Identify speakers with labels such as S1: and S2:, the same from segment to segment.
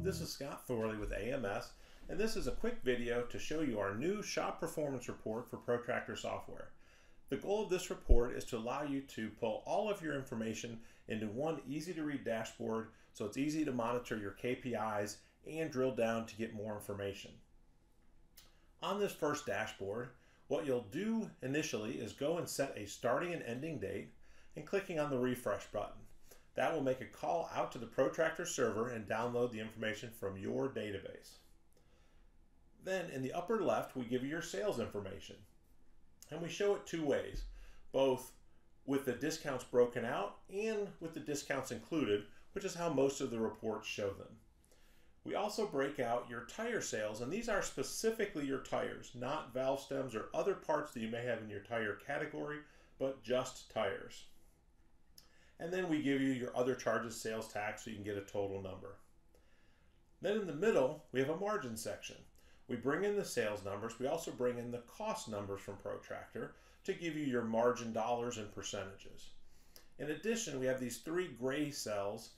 S1: this is Scott Thorley with AMS, and this is a quick video to show you our new Shop Performance Report for Protractor software. The goal of this report is to allow you to pull all of your information into one easy-to-read dashboard so it's easy to monitor your KPIs and drill down to get more information. On this first dashboard, what you'll do initially is go and set a starting and ending date and clicking on the refresh button. That will make a call out to the Protractor server and download the information from your database. Then in the upper left, we give you your sales information. And we show it two ways, both with the discounts broken out and with the discounts included, which is how most of the reports show them. We also break out your tire sales, and these are specifically your tires, not valve stems or other parts that you may have in your tire category, but just tires. And then we give you your other charges, sales tax, so you can get a total number. Then in the middle, we have a margin section. We bring in the sales numbers. We also bring in the cost numbers from Protractor to give you your margin dollars and percentages. In addition, we have these three gray cells.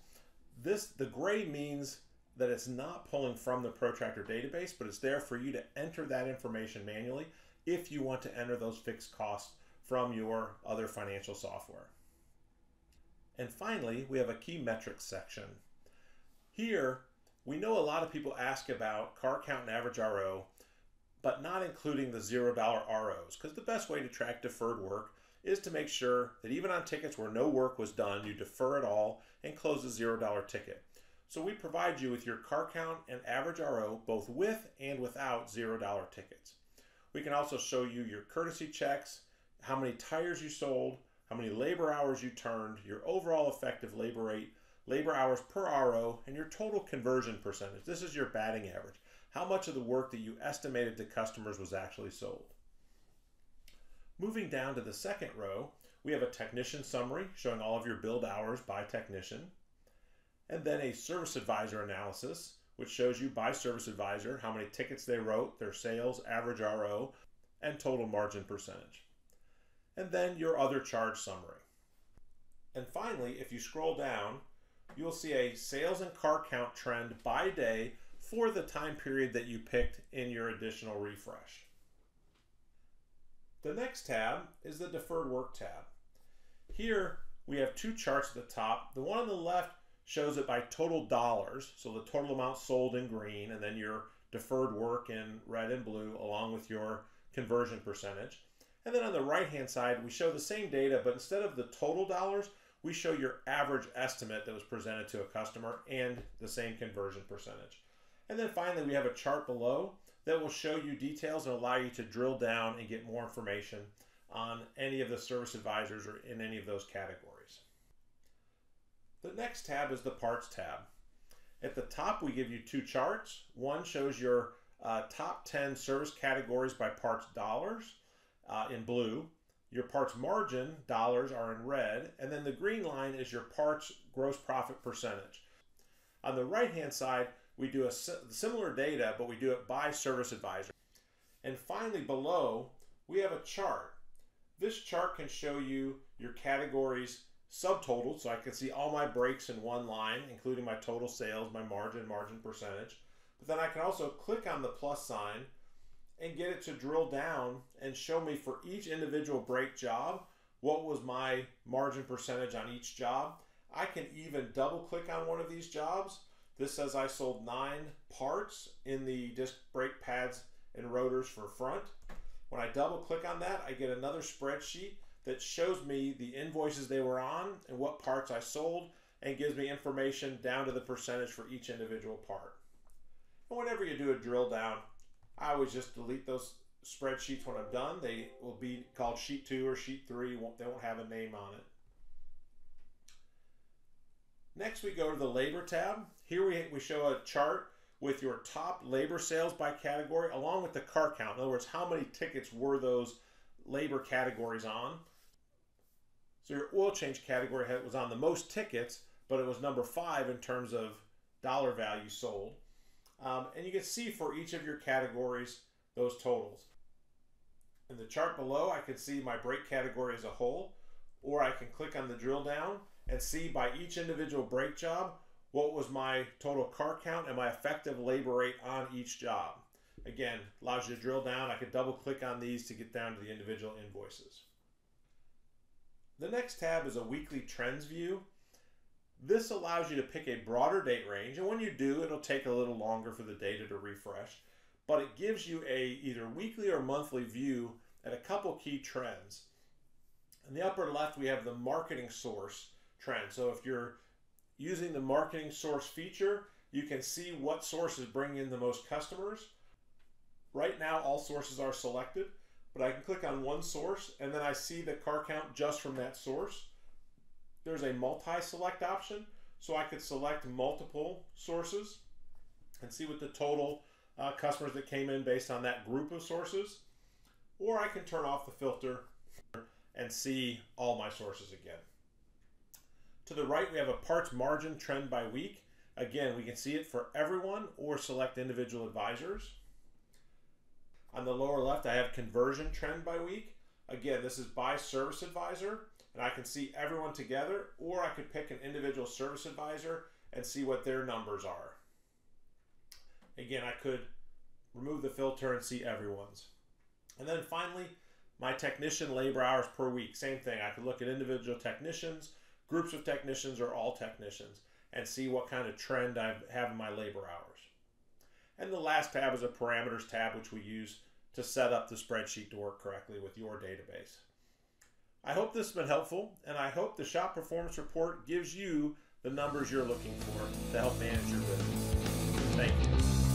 S1: The gray means that it's not pulling from the Protractor database, but it's there for you to enter that information manually if you want to enter those fixed costs from your other financial software. And finally, we have a key metrics section. Here, we know a lot of people ask about car count and average RO, but not including the $0 ROs, because the best way to track deferred work is to make sure that even on tickets where no work was done, you defer it all and close the $0 ticket. So we provide you with your car count and average RO, both with and without $0 tickets. We can also show you your courtesy checks, how many tires you sold, how many labor hours you turned, your overall effective labor rate, labor hours per RO, and your total conversion percentage. This is your batting average. How much of the work that you estimated to customers was actually sold. Moving down to the second row, we have a technician summary showing all of your billed hours by technician, and then a service advisor analysis, which shows you by service advisor how many tickets they wrote, their sales, average RO, and total margin percentage. And then your other charge summary. And finally, if you scroll down, you'll see a sales and car count trend by day for the time period that you picked in your additional refresh. The next tab is the Deferred Work tab. Here we have two charts at the top. The one on the left shows it by total dollars, so the total amount sold in green, and then your deferred work in red and blue, along with your conversion percentage. And then on the right-hand side, we show the same data, but instead of the total dollars, we show your average estimate that was presented to a customer and the same conversion percentage. And then finally, we have a chart below that will show you details and allow you to drill down and get more information on any of the service advisors or in any of those categories. The next tab is the Parts tab. At the top, we give you two charts. One shows your top 10 service categories by parts dollars in blue. Your parts margin dollars are in red, and then the green line is your parts gross profit percentage. On the right-hand side, we do a similar data, but we do it by service advisor. And finally, below, we have a chart. This chart can show you your categories subtotaled, so I can see all my breaks in one line, including my total sales, my margin percentage. But then I can also click on the plus sign and get it to drill down and show me for each individual break job what was my margin percentage on each job. I can even double click on one of these jobs. This says I sold 9 parts in the disc brake pads and rotors for front. When I double click on that, I get another spreadsheet that shows me the invoices they were on and what parts I sold, and gives me information down to the percentage for each individual part. And whenever you do a drill down, I always just delete those spreadsheets when I'm done. They will be called sheet 2 or sheet 3. They won't have a name on it. Next, we go to the labor tab. Here we show a chart with your top labor sales by category along with the car count. In other words, how many tickets were those labor categories on? So your oil change category was on the most tickets, but it was number 5 in terms of dollar value sold. And you can see for each of your categories those totals. In the chart below, I can see my brake category as a whole, or I can click on the drill down and see by each individual brake job what was my total car count and my effective labor rate on each job. Again, allows you to drill down. I could double click on these to get down to the individual invoices. The next tab is a weekly trends view. This allows you to pick a broader date range, and when you do, it'll take a little longer for the data to refresh, but it gives you a either weekly or monthly view at a couple key trends. In the upper left, we have the marketing source trend. So if you're using the marketing source feature, you can see what sources bring in the most customers. Right now, all sources are selected, but I can click on one source and then I see the car count just from that source. There's a multi-select option, so I could select multiple sources and see what the total customers that came in based on that group of sources. Or I can turn off the filter and see all my sources again. To the right, we have a parts margin trend by week. Again, we can see it for everyone or select individual advisors. On the lower left, I have conversion trend by week. Again, this is by service advisor, and I can see everyone together, or I could pick an individual service advisor and see what their numbers are. Again, I could remove the filter and see everyone's. And then finally, my technician labor hours per week. Same thing, I could look at individual technicians, groups of technicians, or all technicians, and see what kind of trend I have in my labor hours. And the last tab is a parameters tab, which we use to set up the spreadsheet to work correctly with your database. I hope this has been helpful, and I hope the Shop Performance Report gives you the numbers you're looking for to help manage your business. Thank you.